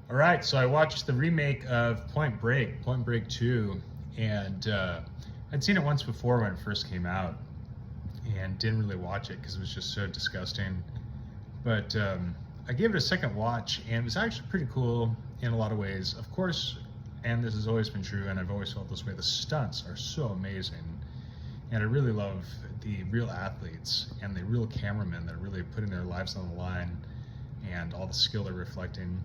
All right, so I watched the remake of Point Break 2, and I'd seen it once before when it first came out, and didn't really watch it because it was just so disgusting. But I gave it a second watch, and it was actually pretty cool in a lot of ways. Of course, and this has always been true, and I've always felt this way, the stunts are so amazing. And I really love the real athletes and the real cameramen that are really putting their lives on the line and all the skill they're reflecting.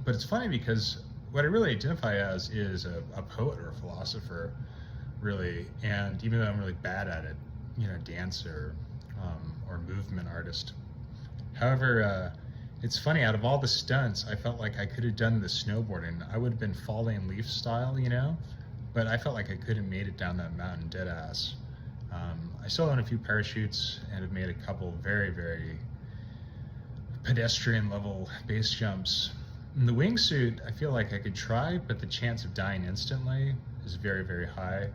But it's funny because what I really identify as is a poet or a philosopher, really. And even though I'm really bad at it, dancer or movement artist. However, it's funny, out of all the stunts, I felt like I could have done the snowboarding. I would have been falling leaf style, but I felt like I could have made it down that mountain dead ass. I still own a few parachutes and have made a couple very, very pedestrian level base jumps. In the wingsuit, I feel like I could try, but the chance of dying instantly is very, very high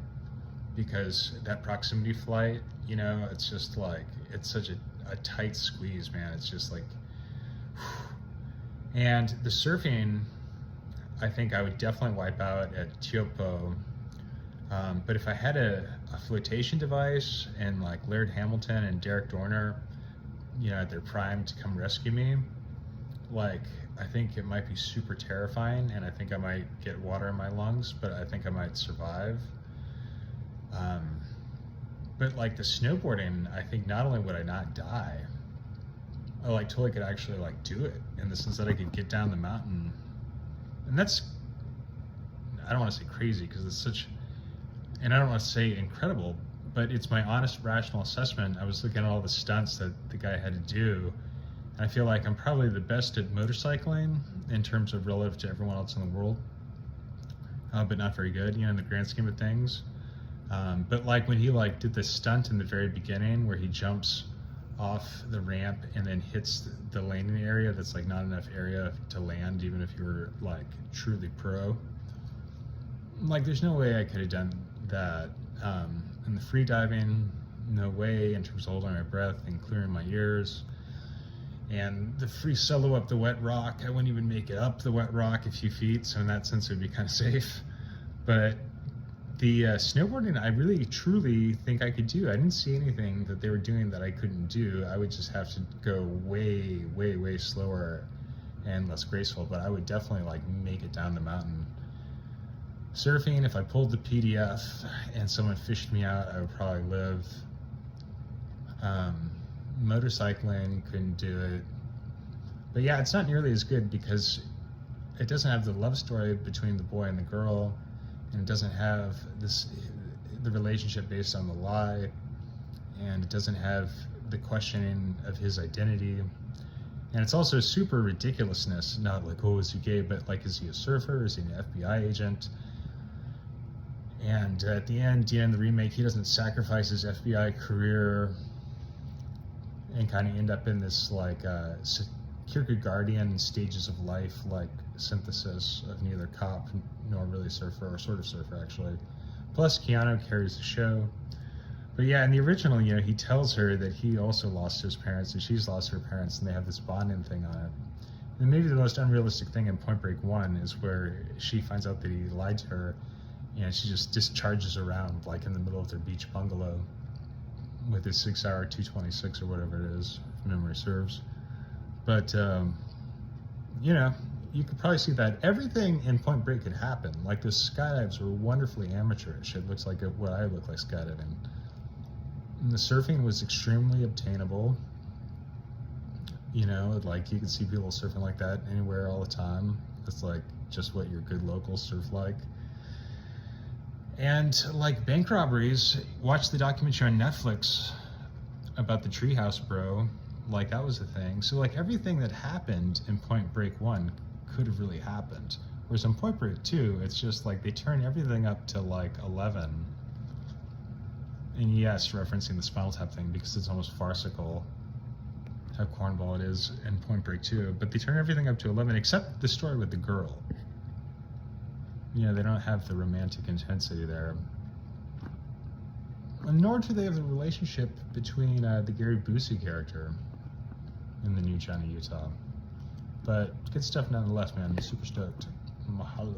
because that proximity flight, it's just like, it's such a tight squeeze, man. It's just like, whew. And the surfing, I think I would definitely wipe out at Tiopo. But if I had a flotation device and like Laird Hamilton and Derek Dorner, at their prime to come rescue me, like, I think it might be super terrifying, and I think I might get water in my lungs, but I think I might survive. But like the snowboarding, I think not only would I not die, I like totally could actually like do it in the sense that I could get down the mountain. And that's, I don't want to say crazy because it's such, and I don't want to say incredible, but it's my honest, rational assessment. I was looking at all the stunts that the guy had to do, and I feel like I'm probably the best at motorcycling in terms of relative to everyone else in the world, but not very good, in the grand scheme of things. But like when he like did this stunt in the very beginning where he jumps off the ramp and then hits the landing area that's like not enough area to land, even if you were like truly pro. Like there's no way I could have done that. And the free diving, no way, in terms of holding my breath and clearing my ears. And the free solo up the wet rock, I wouldn't even make it up the wet rock a few feet, so in that sense it would be kind of safe. But the snowboarding, I really truly think I could do. I didn't see anything that they were doing that I couldn't do. I would just have to go way, way, way slower and less graceful, but I would definitely like make it down the mountain. Surfing, if I pulled the PDF and someone fished me out, I would probably live. Motorcycling, couldn't do it. But yeah, it's not nearly as good because it doesn't have the love story between the boy and the girl, and it doesn't have the relationship based on the lie, and it doesn't have the questioning of his identity. And it's also super ridiculousness, not like, oh, is he gay, but like, is he a surfer? Is he an FBI agent? And at the end, in the remake, he doesn't sacrifice his FBI career and kind of end up in this like Kierkegaardian stages of life, like synthesis of neither cop nor really surfer, or sort of surfer actually. Plus Keanu carries the show. But yeah, in the original, he tells her that he also lost his parents and she's lost her parents, and they have this bonding thing on it. And maybe the most unrealistic thing in Point Break 1 is where she finds out that he lied to her, and she just discharges around like in the middle of their beach bungalow with his 6-hour 226 or whatever it is, if memory serves. But you could probably see that everything in Point Break could happen. Like the skydives were wonderfully amateurish. It looks like what I look like skydiving. And the surfing was extremely obtainable. Like you could see people surfing like that anywhere all the time. It's like just what your good locals surf like. And like bank robberies, watch the documentary on Netflix about the Treehouse Bro. Like that was a thing. So like everything that happened in Point Break 1 could have really happened. Whereas in Point Break 2, it's just like they turn everything up to like 11. And yes, referencing the Spinal Tap thing because it's almost farcical how cornball it is in Point Break 2. But they turn everything up to 11 except the story with the girl. They don't have the romantic intensity there. And nor do they have the relationship between the Gary Busey character in the new Johnny Utah. But good stuff nonetheless, man. I'm super stoked. Mahalo.